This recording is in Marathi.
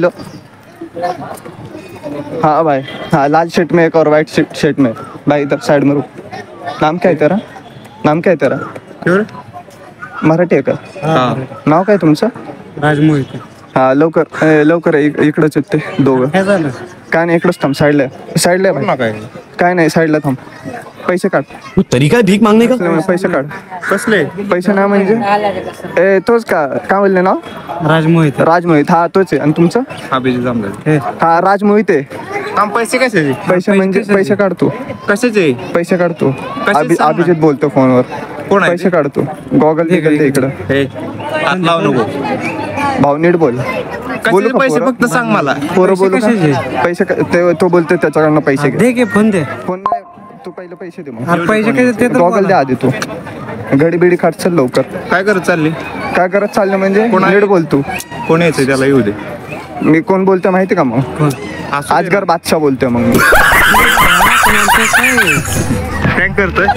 हेलो। हाँ भाई, हाँ लाल शर्ट में एक और वाइट शर्ट में भाई, इधर साइड में रुक। नाम क्या है तेरा? नाम काय तेरा? मराठी आहे का? नाव काय तुमचं? राजमोहित. हा लवकर इकडंच येते दोघं. काय नाही, इकडंच थांब, साईडला काय नाही, साईडला थांब. पैसे काढ. तरीका है भीक मांगने का? पैसे काढ. कसले पैसे ना म्हणजे तोच का? काय बोलले नाव? राजमोहित. हा तोच आहे. आणि तुमचं? हा राजमोहित आहे. पैसे कशाचे? पैसे म्हणजे पैसे काढतो. कशाचे पैसे काढतो. अभिजित बोलतो फोनवर. कोण आहे? पैसे काढतो. गॉगल दे इकडं. हात लावू नको. भाऊ नीट बोल. कशाचे पैसे फक्त सांग मला. पोरं बोलू का? पैसे तो बोलतोय त्याच्याकडनं पैसे घे. दे फोन दे. फोन नाही, तू पहिले पैसे दे. मग पैसे कसे? गॉगल दे आधी. तू घडी बिडी काढ, चल लवकर. काय करत चालली? काय करत चाललं म्हणजे? नीट बोल तू. कोण यायचं त्याला? येऊ दे. मी कोण बोलतोय माहिती का? मग आजगर बादशाह बोलतोय. मग मी प्रँक करतोय.